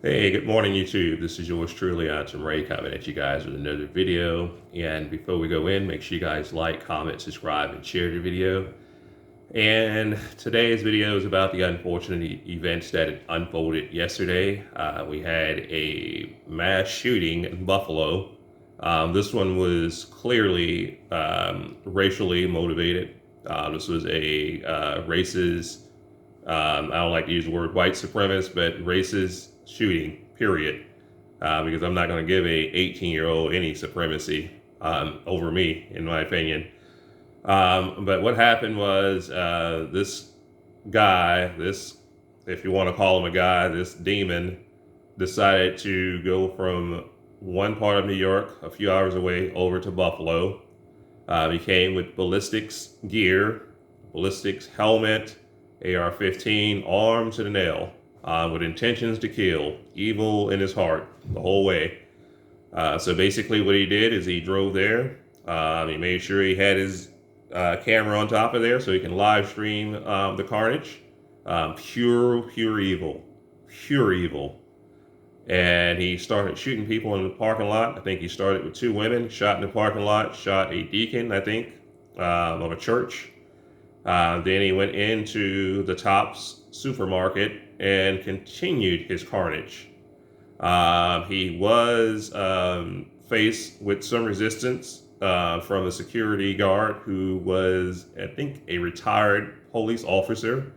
Hey, good morning, YouTube. This is yours truly, ATUM-RE, coming at you guys with another video. And before we go in, make sure you guys like, comment, subscribe, and share the video. And today's video is about the unfortunate events that unfolded yesterday. We had a mass shooting in Buffalo. This one was clearly racially motivated. This was a racist, I don't like to use the word white supremacist, but racist shooting, period. Because I'm not going to give a 18-year-old any supremacy over me, in my opinion. But what happened was this guy, if you want to call him a guy, this demon, decided to go from one part of New York, a few hours away, over to Buffalo. He came with ballistics gear, ballistics helmet, AR-15, armed to the nail, with intentions to kill, evil in his heart the whole way. So basically what he did is he drove there. He made sure he had his camera on top of there so he can live stream the carnage. Pure evil. Pure evil. And he started shooting people in the parking lot. I think he started with two women, shot in the parking lot, shot a deacon, I think, of a church. Then he went into the Tops supermarket and continued his carnage. He was faced with some resistance from a security guard who was, I think, a retired police officer.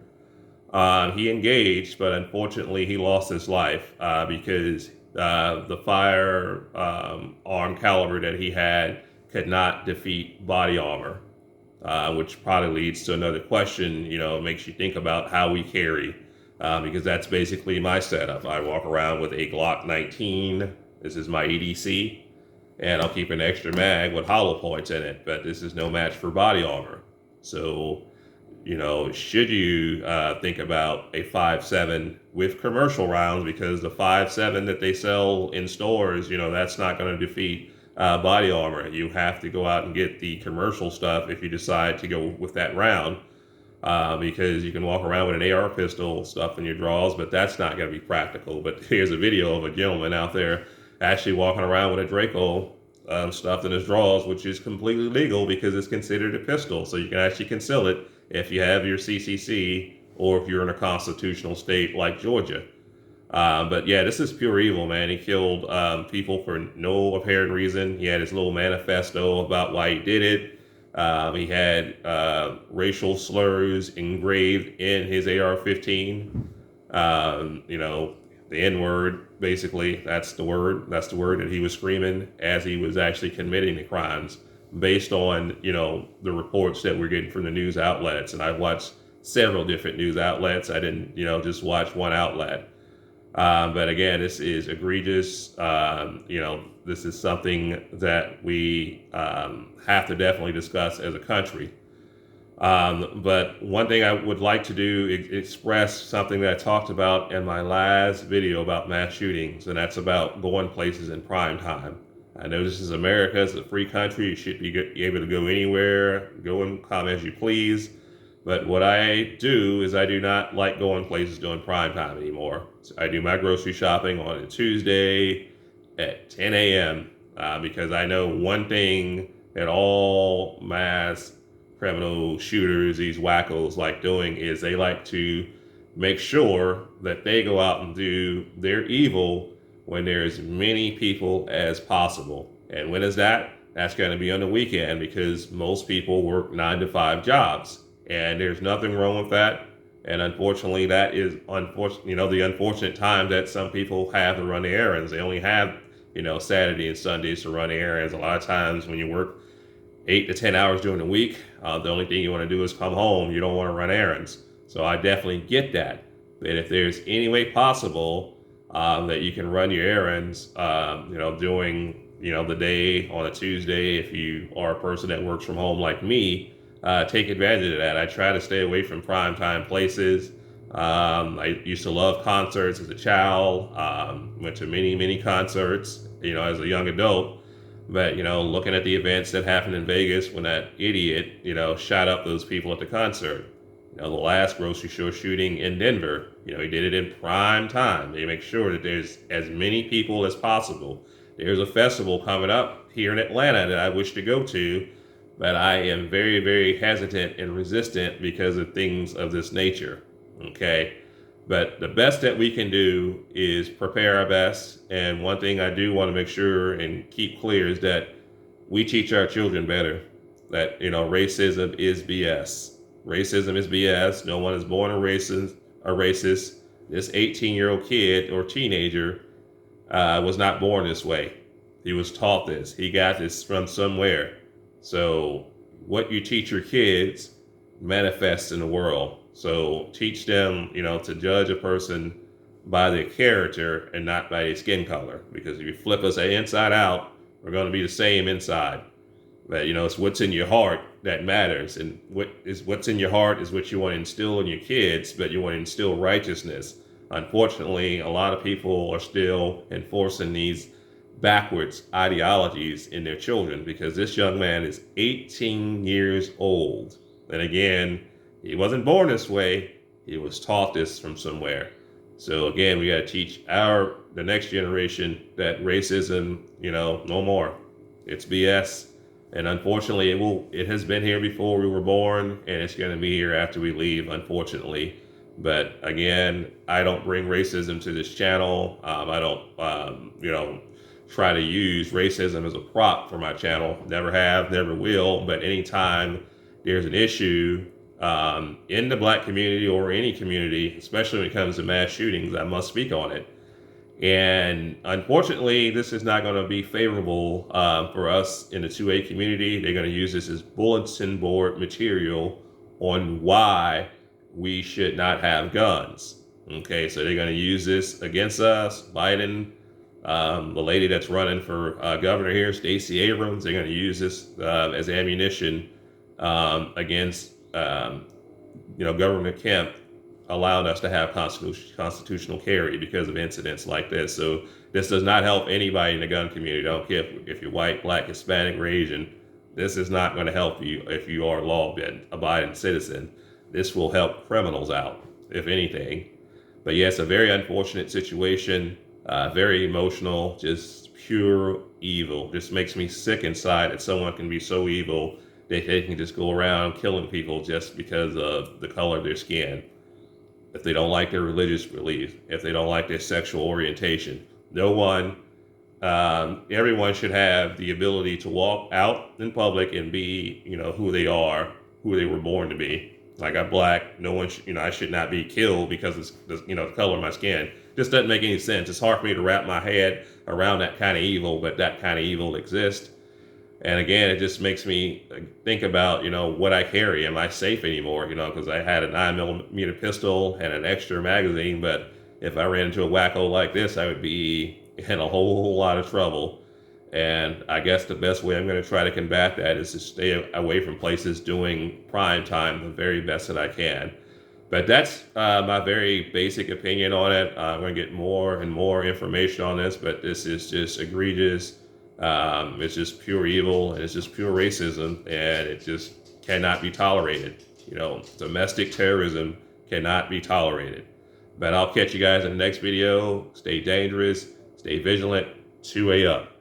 He engaged, but unfortunately he lost his life because the arm caliber that he had could not defeat body armor, which probably leads to another question, makes you think about how we carry, because that's basically my setup. I walk around with a Glock 19. This is my EDC, and I'll keep an extra mag with hollow points in it, but this is no match for body armor. So, should you think about a 5.7 with commercial rounds, because the 5.7 that they sell in stores, that's not going to defeat body armor. You have to go out and get the commercial stuff if you decide to go with that round, because you can walk around with an AR pistol stuff in your drawers, but that's not going to be practical. But here's a video of a gentleman out there actually walking around with a Draco stuffed in his drawers, which is completely legal because it's considered a pistol. So you can actually conceal it if you have your CCC or if you're in a constitutional state like Georgia. But yeah, this is pure evil, man. He killed people for no apparent reason. He had his little manifesto about why he did it. He had racial slurs engraved in his AR-15. The Nword, basically, that's the word. That's the word that he was screaming as he was actually committing the crimes, based on, the reports that we're getting from the news outlets. And I watched several different news outlets. I didn't, just watch one outlet. But again, this is egregious. This is something that we have to definitely discuss as a country. But one thing I would like to do is express something that I talked about in my last video about mass shootings, and that's about going places in prime time. I know this is America, it's a free country, you should be able to go anywhere, go and come as you please. But what I do is I do not like going places during prime time anymore. So I do my grocery shopping on a Tuesday at 10 a.m. Because I know one thing that all mass criminal shooters, these wackos, like doing is they like to make sure that they go out and do their evil when there's many people as possible. And when is that? That's going to be on the weekend, because most people work 9-to-5 jobs, and there's nothing wrong with that. And unfortunately, that is the unfortunate time that some people have to run the errands. They only have, Saturday and Sundays to run the errands. A lot of times when you work 8 to 10 hours during the week, the only thing you want to do is come home. You don't want to run errands. So I definitely get that. But if there's any way possible that you can run your errands, during, the day on a Tuesday, if you are a person that works from home like me, take advantage of that. I try to stay away from primetime places. I used to love concerts as a child. Went to many concerts, as a young adult. But, looking at the events that happened in Vegas when that idiot, shot up those people at the concert, You know, the last grocery store shooting in Denver, you know, he did it in prime time. They make sure that there's as many people as possible. There's a festival coming up here in Atlanta that I wish to go to, but I am very, very hesitant and resistant because of things of this nature. Okay. But the best that we can do is prepare our best. And one thing I do want to make sure and keep clear is that we teach our children better that, you know, racism is BS. Racism is BS. No one is born a racist. This 18-year-old kid or teenager was not born this way. He was taught this. He got this from somewhere. So what you teach your kids manifests in the world. So teach them, you know, to judge a person by their character and not by their skin color. Because if you flip us inside out, we're going to be the same inside. But, you know, it's what's in your heart that matters. And what's in your heart is what you want to instill in your kids, but you want to instill righteousness. Unfortunately, a lot of people are still enforcing these backwards ideologies in their children, because this young man is 18 years old. And again, he wasn't born this way. He was taught this from somewhere. So again, we got to teach the next generation that racism, you know, no more. It's BS. And unfortunately, it has been here before we were born, and it's going to be here after we leave, unfortunately. But again, I don't bring racism to this channel. I don't, you know, try to use racism as a prop for my channel. Never have, never will. But anytime there's an issue in the Black community or any community, especially when it comes to mass shootings, I must speak on it. And unfortunately, this is not going to be favorable for us in the 2A community. They're going to use this as bulletin board material on why we should not have guns. Okay, so they're going to use this against us. Biden, the lady that's running for governor here, Stacey Abrams, they're going to use this as ammunition against, you know, Governor Kemp allowed us to have constitutional carry because of incidents like this. So this does not help anybody in the gun community. I don't care if you're white, Black, Hispanic, or Asian. This is not going to help you if you are a law-abiding citizen. This will help criminals out, if anything. But yeah, it's a very unfortunate situation, very emotional, just pure evil. Just makes me sick inside that someone can be so evil that they can just go around killing people just because of the color of their skin. If they don't like their religious belief, if they don't like their sexual orientation. Everyone should have the ability to walk out in public and be, you know, who they are, who they were born to be. Like, I'm Black, no one should, you know, I should not be killed because it's, you know, the color of my skin. Just doesn't make any sense. It's hard for me to wrap my head around that kind of evil, but that kind of evil exists. And again, it just makes me think about, you know, what I carry. Am I safe anymore? You know, because I had a 9mm pistol and an extra magazine, but if I ran into a wacko like this, I would be in a whole lot of trouble. And I guess the best way I'm going to try to combat that is to stay away from places doing prime time the very best that I can. But that's my very basic opinion on it. I'm going to get more and more information on this, but this is just egregious. It's just pure evil, and it's just pure racism, and it just cannot be tolerated. You know, domestic terrorism cannot be tolerated. But I'll catch you guys in the next video. Stay dangerous, stay vigilant, 2A up.